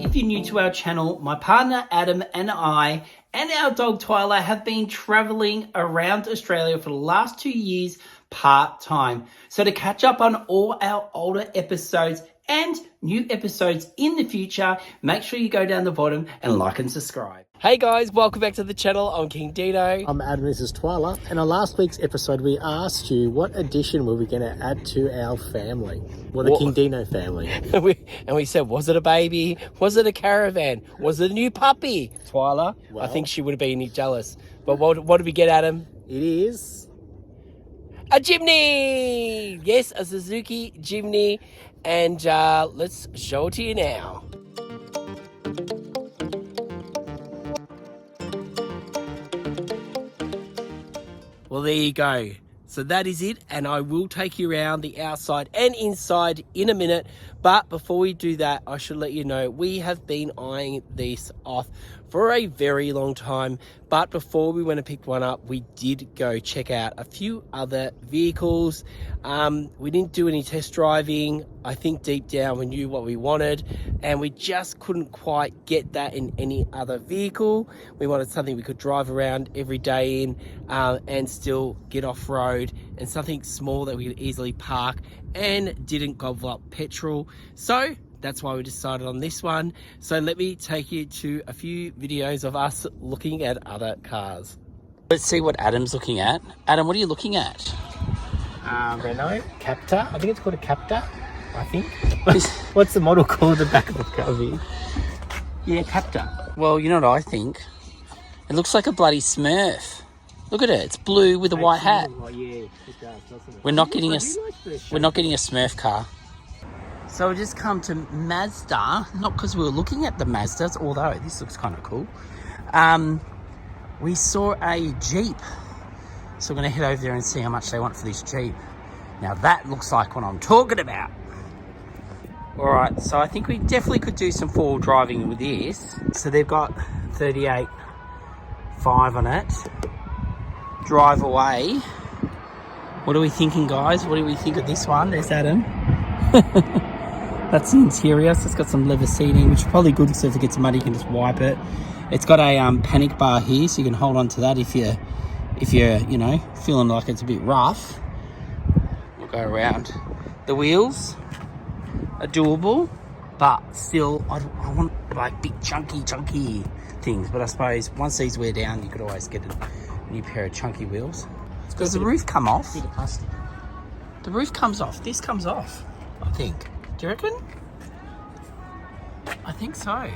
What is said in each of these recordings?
If you're new to our channel, my partner Adam and I and our dog Twyla have been traveling around Australia for the last 2 years part-time. So to catch up on all our older episodes and new episodes in the future, make sure you go down the bottom and like and subscribe. Hey guys, welcome back to the channel. I'm Kingdeano. I'm Adam, this is Twyla. And on last week's episode, we asked you what addition were we going to add to our family? Well, the Kingdeano family. and we said, was it a baby? Was it a caravan? Was it a new puppy? Twyla, Well, I think she would have been jealous. But what did we get, Adam? It is... A Jimny! Yes, a Suzuki Jimny. And let's show it to you now. Well, there you go. So that is it, and I will take you around the outside and inside in a minute. But before we do that, I should let you know we have been eyeing this off for a very long time. But before we went to pick one up, we did go check out a few other vehicles. We didn't do any test driving. I think deep down we knew what we wanted, and we just couldn't quite get that in any other vehicle. We wanted something we could drive around every day in and still get off-road, and something small that we could easily park and didn't gobble up petrol. So that's why we decided on this one. So let me take you to a few videos of us looking at other cars. Let's see what Adam's looking at. Adam, what are you looking at? Renault Captur. I think it's called a Captur, I think. What's the model called? The back of the car? Yeah, Captur. Well, you know what I think? It looks like a bloody Smurf. Look at it. It's blue with a white hat. Oh, yeah, it does, doesn't it? We're not getting a Smurf car. So we just come to Mazda, not because we were looking at the Mazdas, although this looks kind of cool. We saw a Jeep. So we're going to head over there and see how much they want for this Jeep. Now that looks like what I'm talking about. All right, so I think we definitely could do some four-wheel driving with this. So they've got 38.5 on it. Drive away. What are we thinking, guys? What do we think of this one? There's Adam. That's the interior, so it's got some leather seating, which is probably good because if it gets muddy you can just wipe it. It's got a panic bar here, so you can hold on to that if you're you know, feeling like it's a bit rough. We'll go around. The wheels are doable, but still I want like big chunky things. But I suppose once these wear down, you could always get a new pair of chunky wheels. Does the roof come off? Bit of plastic. The roof comes off. This comes off, I think. Do you reckon? I think so. Yeah,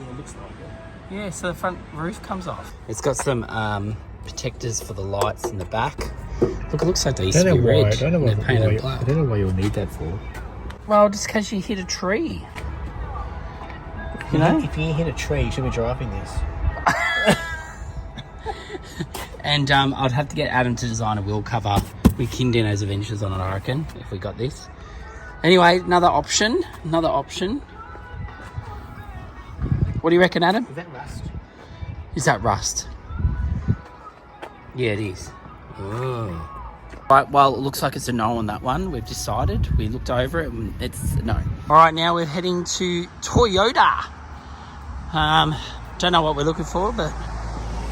it looks like it. Yeah, so the front roof comes off. It's got some protectors for the lights in the back. Look, it looks like they used to be red. I don't know They're painted black. I don't know why you'll need that for. Well, just in case you hit a tree. You know? If you hit a tree, you should be driving this. And I'd have to get Adam to design a wheel cover with Kingdeano Adventures on it, I reckon, if we got this. Anyway, another option. What do you reckon, Adam? Is that rust? Is that rust? Yeah, it is. Oh. Right, well, it looks like it's a no on that one. We've decided. We looked over it and it's a no. All right, now we're heading to Toyota. Don't know what we're looking for, but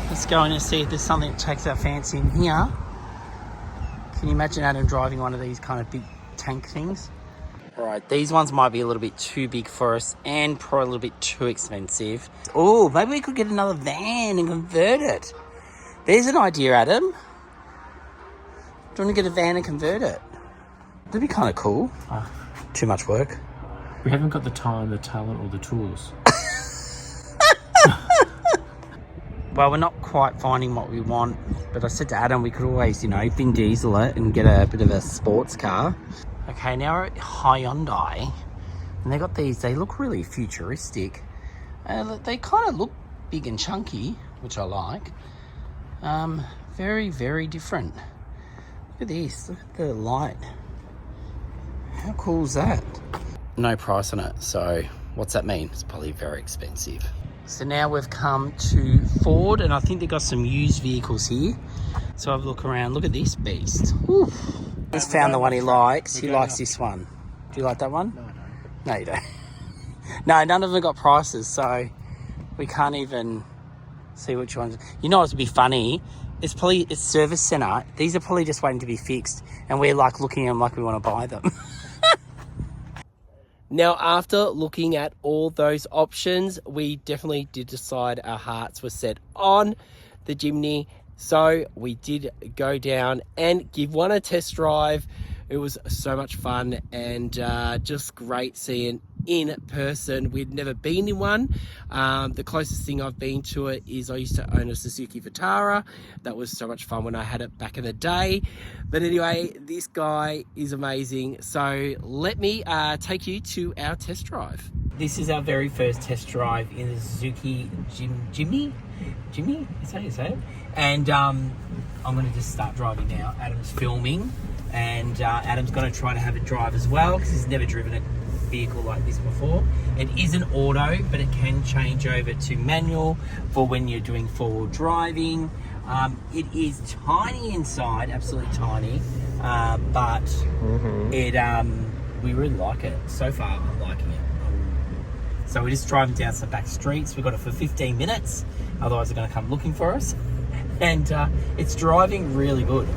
let's go in and see if there's something that takes our fancy in here. Can you imagine Adam driving one of these kind of big tank things? All right, these ones might be a little bit too big for us and probably a little bit too expensive. Oh, maybe we could get another van and convert it. There's an idea, Adam. Do you want to get a van and convert it? That'd be kind of cool. Too much work. We haven't got the time, the talent, or the tools. Well, we're not quite finding what we want, but I said to Adam we could always, you know, Vin Diesel it and get a bit of a sports car. Okay, now we're at Hyundai, and they got these, they look really futuristic. They kind of look big and chunky, which I like. Very, very different. Look at this, look at the light. How cool is that? No price on it, so what's that mean? It's probably very expensive. So now we've come to Ford, and I think they've got some used vehicles here. So have a look around. Look at this beast. Ooh. He's found the one he likes. He likes this one. Do you like that one? No, I don't. No, you don't. No, none of them got prices, so we can't even see which ones. You know what would be funny? It's service centre. These are probably just waiting to be fixed, and we're like looking at them like we want to buy them. Now, after looking at all those options, we definitely did decide our hearts were set on the Jimny. So we did go down and give one a test drive. It was so much fun and just great seeing in person. We'd never been in one. The closest thing I've been to it is I used to own a Suzuki Vitara. That was so much fun when I had it back in the day. But anyway, this guy is amazing. So let me take you to our test drive. This is our very first test drive in the Suzuki Jimny. Jimny? Is that how you say it? And I'm going to just start driving now. Adam's filming, and Adam's going to try to have it drive as well because he's never driven a vehicle like this before. It is an auto, but it can change over to manual for when you're doing forward driving. It is tiny inside, absolutely tiny, but we really like it. So far, I'm liking it. So we're just driving down some back streets. We've got it for 15 minutes. Otherwise, they're going to come looking for us. And it's driving really good.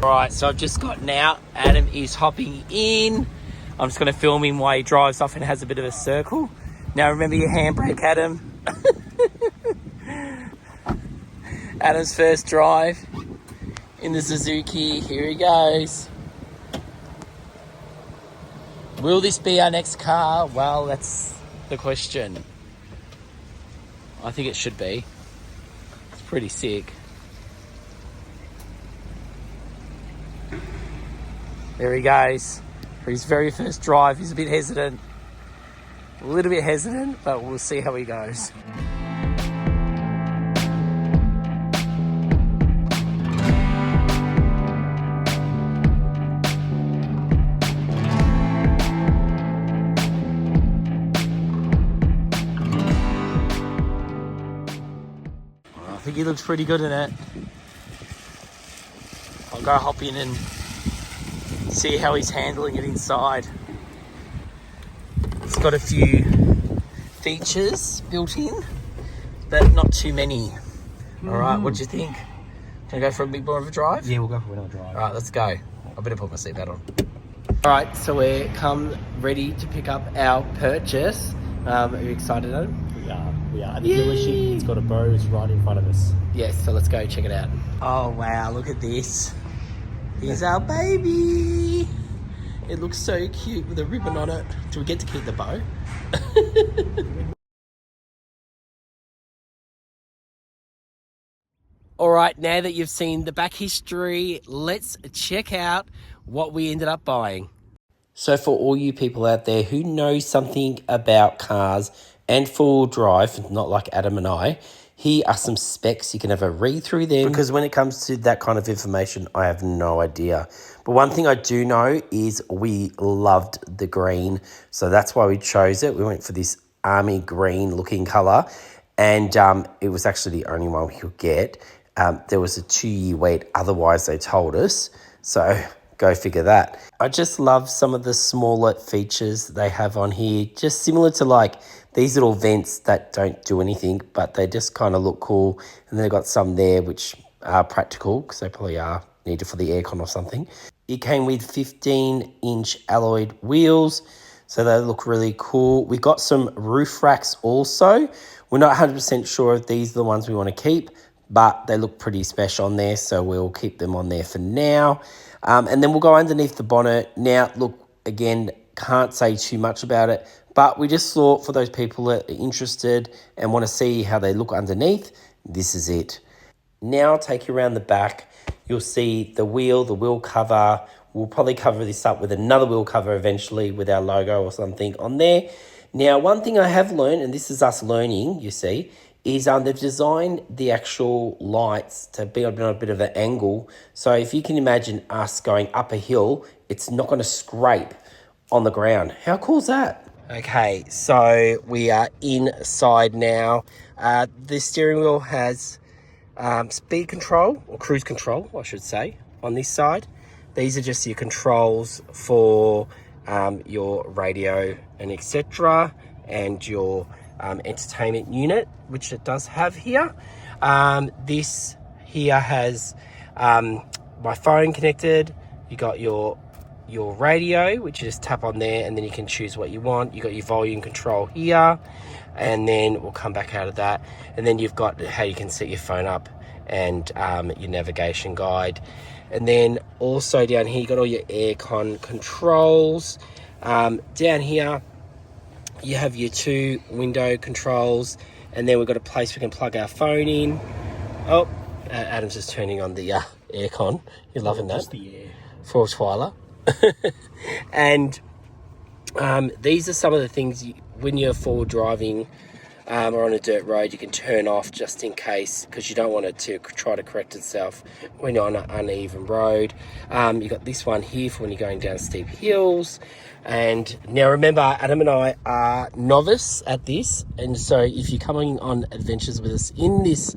Right, so I've just gotten out. Adam is hopping in. I'm just going to film him while he drives off and has a bit of a circle. Now, remember your handbrake, Adam. Adam's first drive in the Suzuki. Here he goes. Will this be our next car? Well, that's the question. I think it should be. It's pretty sick. There he goes. For his very first drive, he's a bit hesitant. A little bit hesitant, but we'll see how he goes. I think he looks pretty good in it. I'll go hop in and see how he's handling it inside. It's got a few features built in, but not too many. All right, what do you think? Can I go for a bit more of a drive? Yeah, we'll go for another drive. All right, let's go. I better put my seatbelt on. All right, so we're come ready to pick up our purchase. Are you excited, Adam? We are. At the dealership, it's got a Bose right in front of us. Yes, so let's go check it out. Oh, wow, look at this. Here's our baby. It looks so cute with a ribbon on it. Do we get to keep the bow? All right, now that you've seen the back history, let's check out what we ended up buying. So for all you people out there who know something about cars and four-wheel drive, not like Adam and I, here are some specs. You can have a read through them. Because when it comes to that kind of information, I have no idea. But one thing I do know is we loved the green. So that's why we chose it. We went for this army green looking colour. And it was actually the only one we could get. There was a 2-year wait. Otherwise, they told us. So go figure that. I just love some of the smaller features they have on here. Just similar to like these little vents that don't do anything, but they just kind of look cool. And they've got some there which are practical because they probably are needed for the aircon or something. It came with 15-inch alloyed wheels, so they look really cool. We got some roof racks also. We're not 100% sure if these are the ones we want to keep, but they look pretty special on there, so we'll keep them on there for now. And then we'll go underneath the bonnet. Now, look, again, can't say too much about it, but we just thought for those people that are interested and want to see how they look underneath, this is it. Now I'll take you around the back. You'll see the wheel cover. We'll probably cover this up with another wheel cover eventually with our logo or something on there. Now, one thing I have learned, and this is us learning, you see, is they've designed the actual lights to be on a bit of an angle. So if you can imagine us going up a hill, it's not going to scrape on the ground. How cool is that? Okay, so we are inside now. The steering wheel has speed control, or cruise control, I should say, on this side. These are just your controls for your radio and etc. and your entertainment unit, which it does have here. This here has my phone connected. You got your radio, which you just tap on there, and then you can choose what you want. You got your volume control here, and then we'll come back out of that, and then you've got how you can set your phone up and your navigation guide. And then also down here you got all your aircon controls. Down here you have your 2 window controls, and then we've got a place we can plug our phone in. Oh, Adam's just turning on the aircon. You're loving that. Just the air. For Twyla. And these are some of the things when you're forward driving or on a dirt road, you can turn off just in case, because you don't want it to try to correct itself when you're on an uneven road. You've got this one here for when you're going down steep hills. And now remember, Adam and I are novice at this, and so if you're coming on adventures with us in this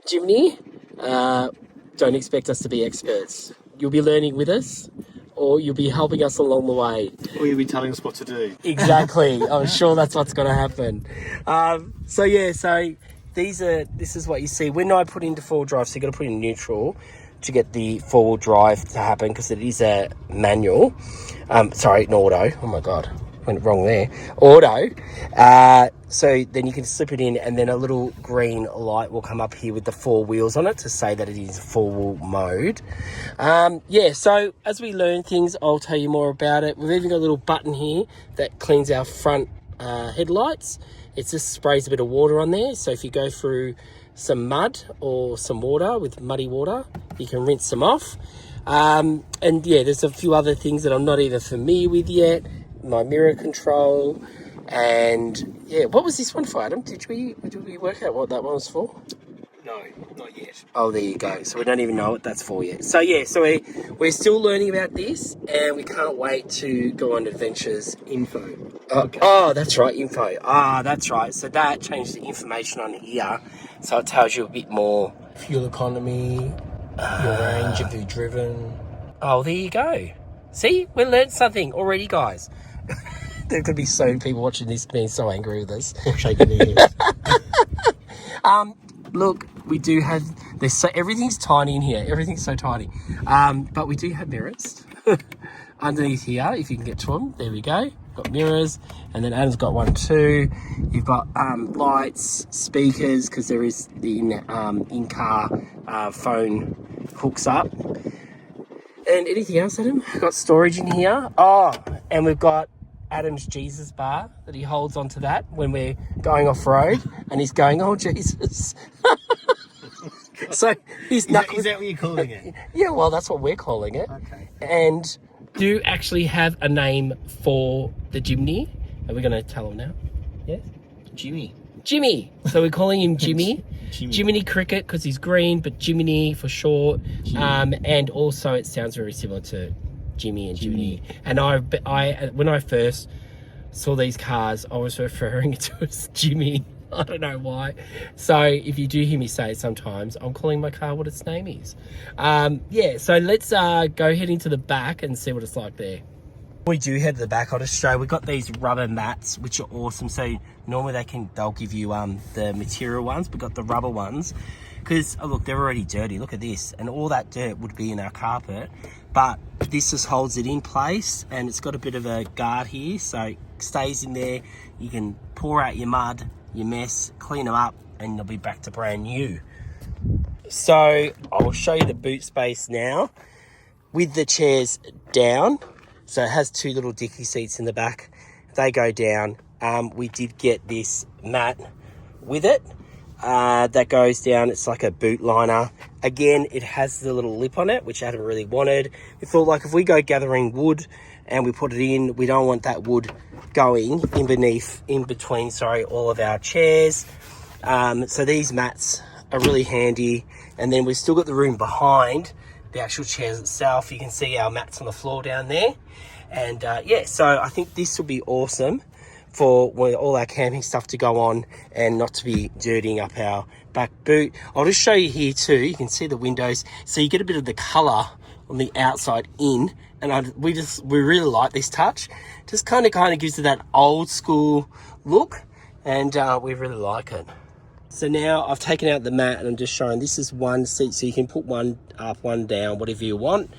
Jimny, don't expect us to be experts. You'll be learning with us, or you'll be helping us along the way. Or you'll be telling us what to do. Exactly. I'm sure that's what's going to happen. So this is what you see when I put into four-wheel drive. So you've got to put in neutral to get the four-wheel drive to happen, because it is a manual. Sorry, an auto. Oh my God, went wrong there. Auto. So then you can slip it in, and then a little green light will come up here with the 4 wheels on it to say that it is 4-wheel mode. So as we learn things, I'll tell you more about it. We've even got a little button here that cleans our front headlights. It just sprays a bit of water on there, so if you go through some mud or some water with muddy water, you can rinse them off. And yeah, there's a few other things that I'm not even familiar with yet. My mirror control, and yeah, what was this one for, Adam? Did we work out what that one was for? No, not yet. Oh, there you go. So we don't even know what that's for yet. So yeah, so we're still learning about this, and we can't wait to go on adventures. Info. Oh, that's right, info. That's right. So that changed the information on here, so it tells you a bit more. Fuel economy, your range if you've driven. Oh, there you go. See, we learned something already, guys. There could be so many people watching this being so angry with us. Shaking their heads. Look, we do have everything's tiny in here. Everything's so tiny. But we do have mirrors underneath here. If you can get to them, there we go. Got mirrors, and then Adam's got one too. You've got lights, speakers, because there is the in-car phone hooks up. And anything else, Adam? We've got storage in here. Oh, and we've got Adam's Jesus bar that he holds onto that when we're going off-road, and he's going, oh, Jesus. So he's Is that what you're calling it? Yeah, well, that's what we're calling it. Okay. And do you actually have a name for the Jimny? Are we going to tell him now? Yes? Jimmy. So we're calling him Jimmy. Jiminy Cricket, because he's green, but Jiminy for short. And also it sounds very similar to Jimmy and Jiminy. And I when I first saw these cars, I was referring to it as Jimmy. I don't know why. So if you do hear me say it sometimes, I'm calling my car what its name is. So let's go head into the back and see what it's like there. We do head to the back. I'll just show. We've got these rubber mats, which are awesome. So normally they'll give you the material ones. We've got the rubber ones because look, they're already dirty. Look at this, and all that dirt would be in our carpet, but this just holds it in place, and it's got a bit of a guard here, so it stays in there. You can pour out your mud, your mess, clean them up, and they'll be back to brand new. So I'll show you the boot space now with the chairs down. So it has 2 little dicky seats in the back. They go down. We did get this mat with it that goes down. It's like a boot liner. Again, it has the little lip on it, which I hadn't really wanted. We thought, like, if we go gathering wood and we put it in, we don't want that wood going in between all of our chairs. So these mats are really handy. And then we've still got the room behind the actual chairs itself. You can see our mats on the floor down there. And so I think this will be awesome for all our camping stuff to go on and not to be dirtying up our back boot. I'll just show you here too. You can see the windows, so you get a bit of the colour on the outside in, and we really like this touch. Just kind of gives it that old school look, and we really like it. So now I've taken out the mat and I'm just showing this is one seat, so you can put one up, one down, whatever you want,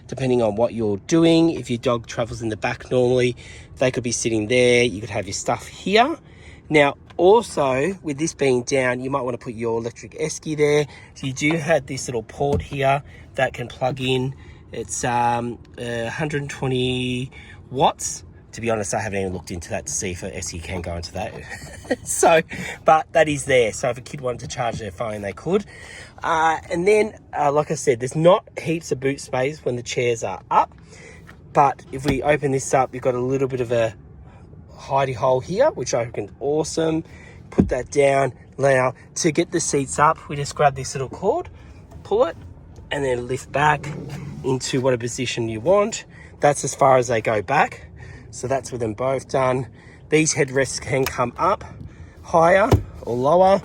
depending on what you're doing. If your dog travels in the back normally, they could be sitting there. You could have your stuff here. Now, also, with this being down, you might want to put your electric esky there. So you do have this little port here that can plug in. It's 120 watts. To be honest, I haven't even looked into that to see if an esky can go into that. So, but that is there. So if a kid wanted to charge their phone, they could. And then, like I said, there's not heaps of boot space when the chairs are up. But if we open this up, you've got a little bit of a hidey hole here, which I reckon is awesome. Put that down. Now, to get the seats up, we just grab this little cord, pull it, and then lift back into whatever position you want. That's as far as they go back. So that's with them both done. These headrests can come up higher or lower.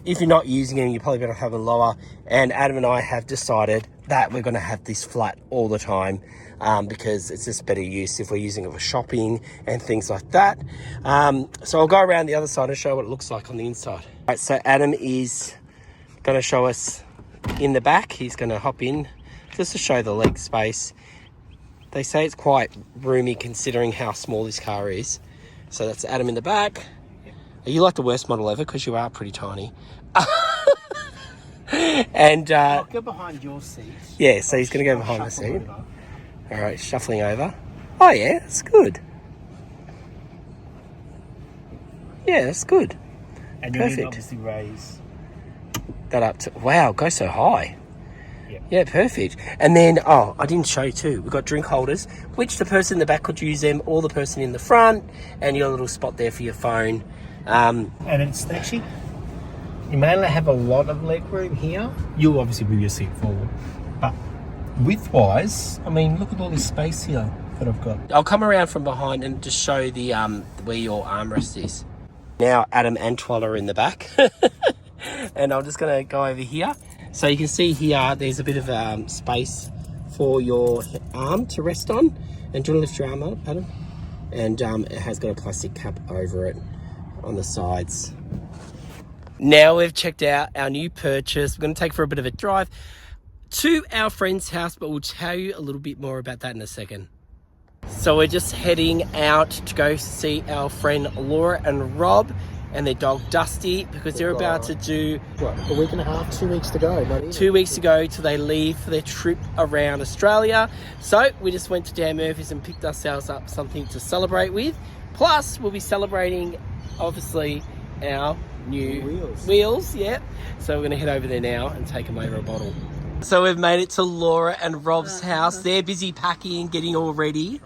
If you're not using them, you probably better have them lower. And Adam and I have decided that we're going to have this flat all the time because it's just better use if we're using it for shopping and things like that. So I'll go around the other side and show what it looks like on the inside. All right, so Adam is going to show us in the back. He's going to hop in just to show the leg space. They say it's quite roomy considering how small this car is. So that's Adam in the back. Are you like the worst model ever? Because you are pretty tiny. And I'll go behind your seat. yeah, so he's going to go behind the seat. All right, shuffling over. Oh yeah, that's good. Yeah, that's good. And you need to Perfect. obviously raise. That up to, wow, go so high. Yep. Yeah, perfect. And then, oh, I didn't show you too. We've got drink holders, which the person in the back could use them, or the person in the front, and you got a little spot there for your phone. And it's actually, you may not have a lot of leg room here. You'll obviously move your seat forward. But width-wise, I mean, look at all this space here that I've got. I'll come around from behind and just show the where your armrest is. Now Adam and Twyla are in the back. And I'm just going to go over here. So you can see here, there's a bit of space for your arm to rest on. And do you want to lift your arm up, Adam? And it has got a plastic cap over it on the sides. Now we've checked out our new purchase. We're going to take for a bit of a drive to our friend's house, but we'll tell you a little bit more about that in a second. So we're just heading out to go see our friend Laura and Rob and their dog Dusty, because they're about to do What, a week and a half, 2 weeks to go? Not even. 2 weeks to go till they leave for their trip around Australia. So we just went to Dan Murphy's and picked ourselves up something to celebrate with. Plus we'll be celebrating obviously our new wheels. Yeah. So we're going to head over there now and take them over a bottle. So we've made it to Laura and Rob's house. They're busy packing, getting all ready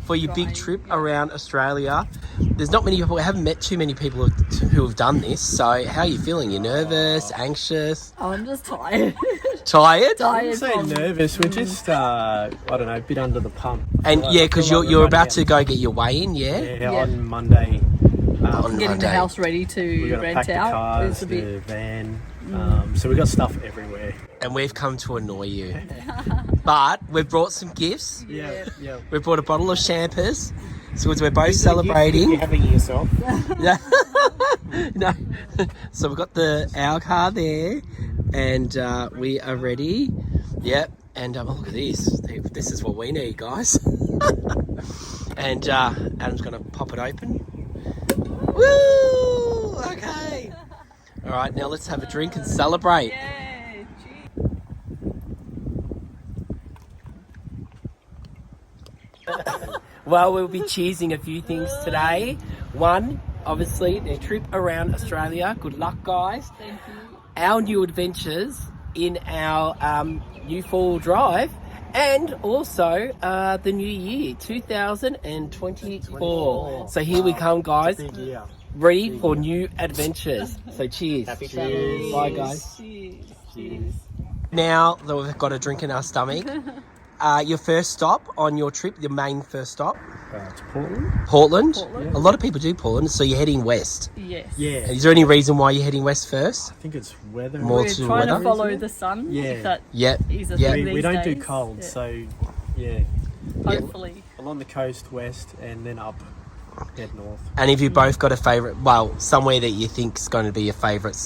for your big trip around Australia. There's not many people, I haven't met too many people who have done this. So how are you feeling? You nervous, anxious? Oh, I'm just tired. Tired? I wouldn't say nervous. We're just, I don't know, a bit under the pump. And yeah, because you're about to go get your weigh in, yeah? Yeah, on Monday. Getting the house ready We're to going to rent pack the out cars, is a the bit. van. So we've got stuff everywhere. And we've come to annoy you. But we've brought some gifts. Yeah. We've brought a bottle of champers. So we're both celebrating. You're having it yourself. Yeah. No. So we've got our car there, and we are ready. Yep. And look at this. This is what we need, guys. And Adam's going to pop it open. Woo! Okay. All right, now let's have a drink and celebrate. Yay, Well, we'll be cheersing a few things today. One, obviously, their trip around Australia. Good luck, guys. Thank you. Our new adventures in our new four-wheel drive. And also the new year, 2024. So here we come, guys. Big year. Ready for new adventures. So cheers. Happy Cheers. travels. Bye, guys. Cheers. Now that we've got a drink in our stomach, your first stop on your trip, your main first stop? To Portland. Portland. Portland. A lot of people do Portland, so you're heading west. Yes. Yeah. Is there any reason why you're heading west first? I think it's weather. More We're to trying weather? to follow the sun. Yeah. If that Yep. is a Yep. thing We these don't do days. cold, Yeah. so yeah. Hopefully. Along the coast west and then up head north. And have you both got a favourite, well, somewhere that you think is going to be your favourite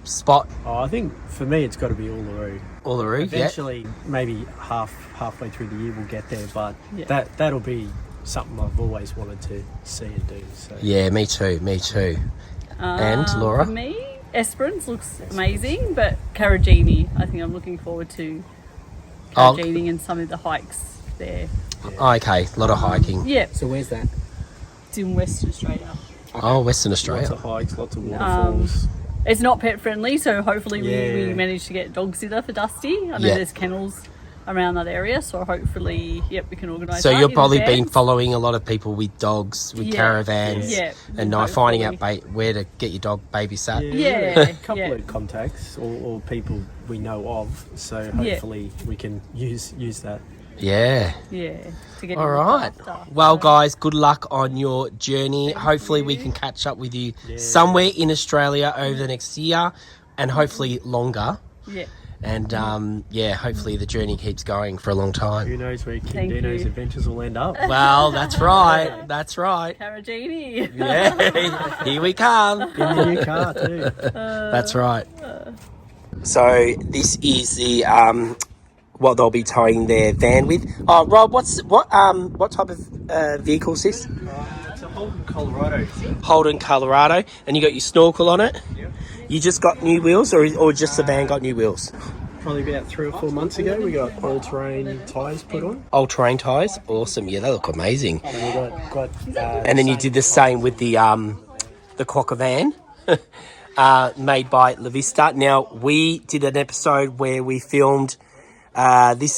spot? Oh, I think for me it's got to be Uluru. Uluru, Eventually, maybe halfway through the year we'll get there, but Yeah. that'll be something I've always wanted to see and do. So. Yeah, me too. And Laura? For me, Esperance looks amazing, but Carragini, I think I'm looking forward to Carragini and some of the hikes there. Oh, okay, a lot of hiking. Yeah, So where's that? it's in Western Australia. Oh, Western Lots Australia. of hikes, lots of waterfalls. It's not pet friendly, so hopefully Yeah. we manage to get dog sitter for Dusty. I know Yeah. there's kennels around that area, so hopefully, we can organise So that you've in probably been advance. following a lot of people with dogs, with Yeah. caravans, Yeah. and finding out where to get your dog babysat. Yeah. A couple Yeah. of contacts or people we know of, so hopefully we can use that. Yeah. Yeah, to get All it right. looked after. Well, guys, good luck on your journey. Hopefully, we can catch up with you somewhere in Australia over the next year, and hopefully longer. Yeah. And hopefully the journey keeps going for a long time. Who knows where Thank Kingdeano's you. Adventures will end up. Well, that's right. That's right. Carragini. Yeah, here we come. In the new car too. That's right. So this is the what they'll be towing their van with. Oh, Rob, what type of vehicle is this? It's a Holden Colorado. Holden Colorado, and you got your snorkel on it. Yep. You just got new wheels, or just the van got new wheels? Probably about 3 or 4 months ago, we got all-terrain tyres put on. Old terrain tyres, awesome. Yeah, they look amazing. And we got And then you did the same with the Quokka van, made by La Vista. Now we did an episode where we filmed the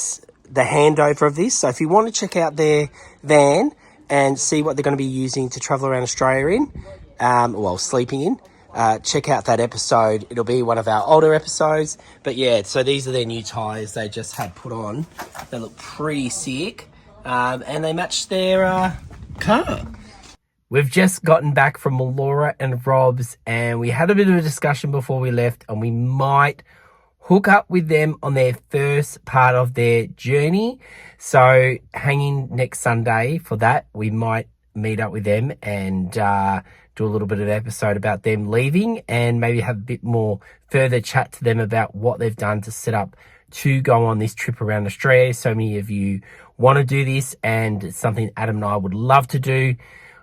handover of this. So if you want to check out their van and see what they're going to be using to travel around Australia in, sleeping in, check out that episode. It'll be one of our older episodes. But yeah, so these are their new tyres they just had put on. They look pretty sick. And they match their car. We've just gotten back from Laura and Rob's, and we had a bit of a discussion before we left, and we might hook up with them on their first part of their journey. So hanging next Sunday for that, we might meet up with them and do a little bit of episode about them leaving, and maybe have a bit more further chat to them about what they've done to set up to go on this trip around Australia. So many of you want to do this, and it's something Adam and I would love to do.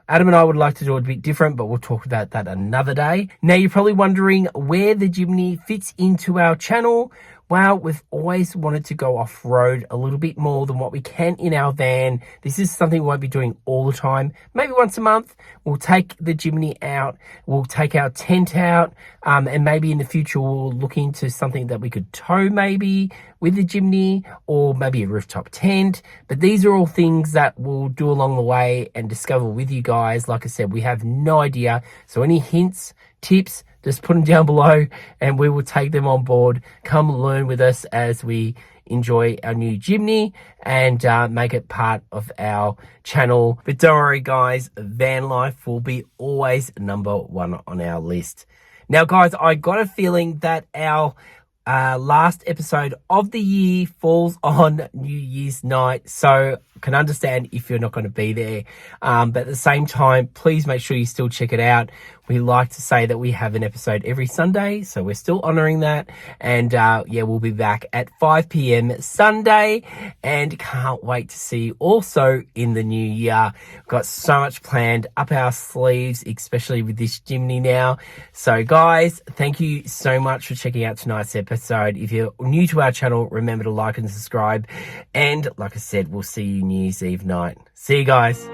Adam and I would like to do it a bit different, but we'll talk about that another day. Now, you're probably wondering where the Jimny fits into our channel. Well, we've always wanted to go off-road a little bit more than what we can in our van. This is something we won't be doing all the time. Maybe once a month, we'll take the Jimny out. We'll take our tent out. And maybe in the future, we'll look into something that we could tow maybe with the Jimny, or maybe a rooftop tent. But these are all things that we'll do along the way and discover with you guys. Like I said, we have no idea. So any hints, tips, just put them down below and we will take them on board. Come learn with us as we enjoy our new Jimny and make it part of our channel. But don't worry, guys, van life will be always number one on our list. Now, guys, I got a feeling that our last episode of the year falls on New Year's night, so I can understand if you're not going to be there, but at the same time, please make sure you still check it out. We like to say that we have an episode every Sunday, so we're still honouring that. And we'll be back at 5 p.m. Sunday, and can't wait to see you also in the new year. We've got so much planned up our sleeves, especially with this Jimny now. So guys, thank you so much for checking out tonight's episode. If you're new to our channel, remember to like and subscribe. And like I said, we'll see you New Year's Eve night. See you guys.